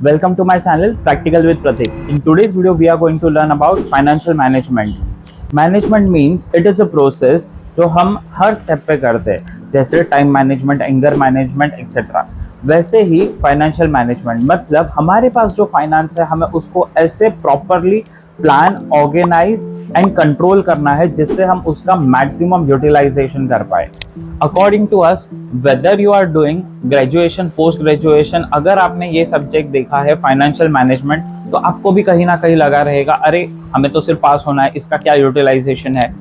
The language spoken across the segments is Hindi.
Welcome to my channel Practical with Pratik. In today's video we are going to learn about financial management. Management means it is a process जो हम हर स्टेप पे करते हैं, जैसे time management, anger management etcetera. वैसे ही फाइनेंशियल मैनेजमेंट मतलब हमारे पास जो फाइनेंस है हमें उसको ऐसे properly plan, organise and control करना है जिससे हम उसका मैक्सिमम यूटिलाइजेशन कर पाए। According to us, whether you are doing graduation, post graduation, अगर आपने ये सब्जेक्ट देखा है फाइनेंशियल मैनेजमेंट, तो आपको भी कहीं ना कहीं लगा रहेगा अरे हमें तो सिर्फ पास होना है, इसका क्या यूटिलाइजेशन है।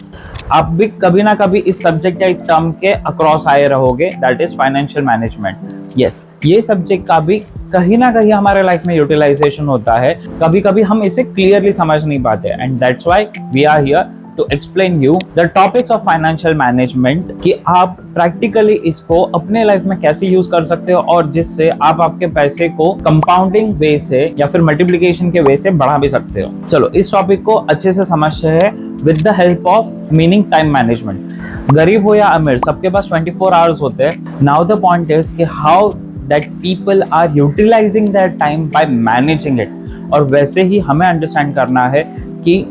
आप भी कभी ना कभी इस सब्जेक्ट या इस टर्म के अक्रॉस आए रहोगे, that is financial management. Yes, ये सब्जेक्ट का भी कहीं ना कहीं हमारे लाइफ में यूटिलाइजेशन होता है, कभी कभी हम इसे क्लियरली समझ नहीं पाते, and that's why we are here to explain you the topics of financial management कि आप प्रैक्टिकली इसको अपने लाइफ में कैसे यूज कर सकते हो और जिससे आप आपके पैसे को कंपाउंडिंग वे से या फिर मल्टीप्लिकेशन के वे से बढ़ा भी सकते हो। चलो इस टॉपिक को अच्छे से समझते हैं with the help of meaning time management. गरीब हो या अमीर, सबके पास 24 आवर्स होते हैं। नाउ द पॉइंट इज कि how that people are utilising their time by managing it. और वैसे ही हमें अंडरस्टैंड करना है कि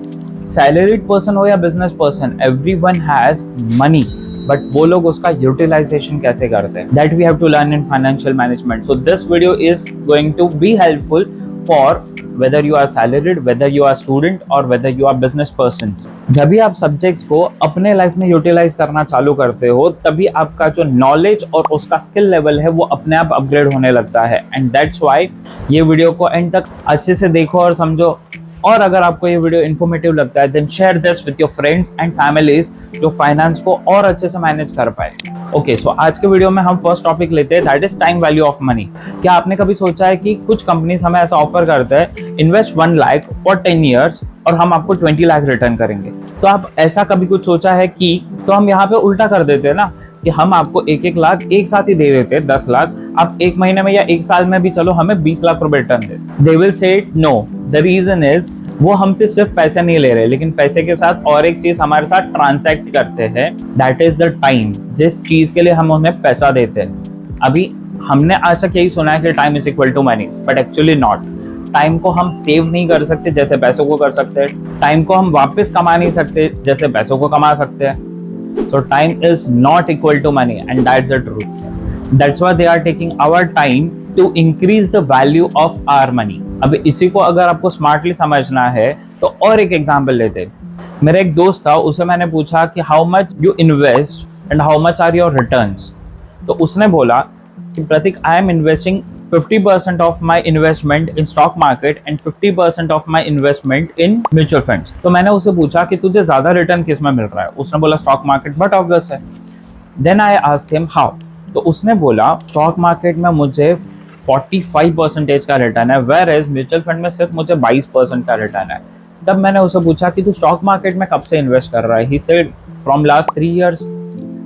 सैलरीड पर्सन हो या business person, everyone has money, but वो लोग उसका यूटिलाइजेशन कैसे करते हैं, that we have to learn in financial management. So this video is going to be helpful for whether you are salaried, whether you are student or whether you are business persons। जब भी आप सब्जेक्ट्स को अपने लाइफ में यूटिलाइज करना चालू करते हो, तभी आपका जो नॉलेज और उसका स्किल लेवल है वो अपने आप अपग्रेड होने लगता है, एंड दैट्स व्हाई ये वीडियो को एंड तक अच्छे से देखो और समझो। और अगर आपको ये वीडियो इन्फॉर्मेटिव लगता है then share this with your friends and families जो फाइनेंस को और अच्छे से मैनेज कर पाए। ओके, सो आज के वीडियो में हम फर्स्ट टॉपिक लेते हैं, that is time value of money. क्या आपने कभी सोचा है कि कुछ कंपनीज हमें ऐसा ऑफर करते हैं, इन्वेस्ट 1 लाख फॉर 10 ईयर्स और हम आपको 20 लाख रिटर्न करेंगे। तो आप ऐसा कभी कुछ सोचा है कि, तो हम यहाँ पे उल्टा कर देते हैं ना कि हम आपको 1-1 लाख एक साथ ही दे देते हैं, 10 लाख, आप एक महीने में या एक साल में भी चलो हमें 20 लाख रुपए रिटर्न दे। They will say no. The reason is वो हमसे सिर्फ पैसे नहीं ले रहे, लेकिन पैसे के साथ और एक चीज हमारे साथ ट्रांसैक्ट करते हैं, दैट इज द टाइम। जिस चीज के लिए हम उन्हें पैसा देते हैं। अभी हमने आज तक यही सुना है कि time is equal to money, but actually not. Time को हम सेव नहीं कर सकते जैसे पैसों को कर सकते हैं, टाइम को हम वापस कमा नहीं सकते जैसे पैसों को कमा सकते हैं। So time is not equal to money and that's the truth. That's why they are taking our time to increase the value of our money. अब इसी को अगर आपको स्मार्टली समझना है तो और एक एग्जांपल लेते। मेरा एक दोस्त था, उसे मैंने पूछा कि how much you invest and how much are your returns. तो उसने बोला कि Pratik, I am investing 50% of my investment in stock market and 50% of my investment in mutual funds. तो मैंने उसे पूछा कि तुझे ज्यादा रिटर्न किस में मिल रहा है? उसने बोला स्टॉक मार्केट, बट ऑब्वियस है। Then I asked him how. तो उसने बोला स्टॉक मार्केट में मुझे 45% का रिटर्न है, वेयर एज म्यूचुअल फंड में सिर्फ मुझे 22% का रिटर्न है। तब मैंने उसे पूछा कि तू स्टॉक मार्केट में कब से इन्वेस्ट कर रहा है? He said from last 3 years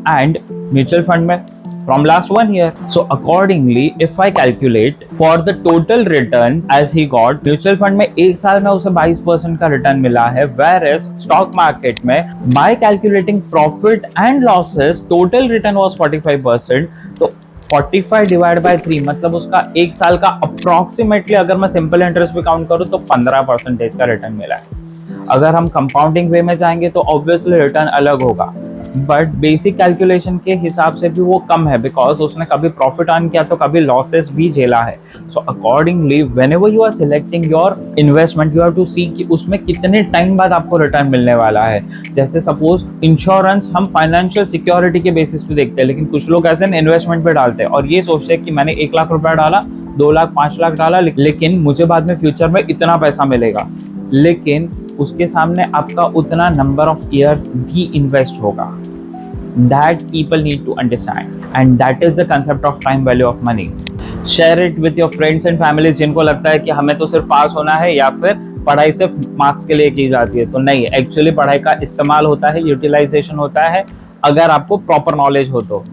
and mutual fund में from last 1 year। So accordingly if I calculate for the total return as he got, mutual fund में एक साल में उसे 22% का रिटर्न मिला है, वेयर एज स्टॉक मार्केट में bye calculating profit and losses total return was 45%। तो 45 डिवाइड बाय 3 मतलब उसका एक साल का अप्रोक्सीमेटली, अगर मैं सिंपल इंटरेस्ट भी काउंट करूं तो 15% का रिटर्न मिला है। अगर हम कंपाउंडिंग वे में जाएंगे तो ऑब्वियसली रिटर्न अलग होगा, बट बेसिक कैलकुलेशन के हिसाब से भी वो कम है, बिकॉज उसने कभी प्रॉफिट अर्न किया तो कभी लॉसेस भी झेला है। So accordingly whenever you are selecting your investment, you have to see कि उसमें कितने टाइम बाद आपको रिटर्न मिलने वाला है। जैसे सपोज इंश्योरेंस हम फाइनेंशियल सिक्योरिटी के बेसिस पे देखते हैं, लेकिन कुछ लोग ऐसे इन्वेस्टमेंट पे डालते हैं और ये सोचते हैं कि मैंने 1 लाख रुपया डाला, 2 लाख, 5 लाख डाला, लेकिन मुझे बाद में फ्यूचर में इतना पैसा मिलेगा। लेकिन उसके सामने आपका उतना नंबर ऑफ ईयर्स भी इन्वेस्ट होगा। That people need to understand, and that is the concept of time value of money. Share it with your friends and families जिनको लगता है कि हमें तो सिर्फ पास होना है या फिर पढ़ाई सिर्फ मार्क्स के लिए की जाती है। तो नहीं, एक्चुअली पढ़ाई का इस्तेमाल होता है, यूटिलाइजेशन होता है, अगर आपको प्रॉपर नॉलेज हो तो।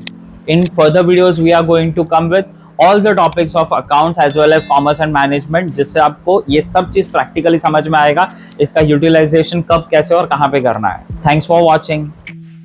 In further videos we are going to come with all the topics of accounts as well as commerce and management, जिससे आपको ये सब चीज प्रैक्टिकली समझ में आएगा, इसका यूटिलाइजेशन कब, कैसे और कहाँ पे करना है। Thanks for watching.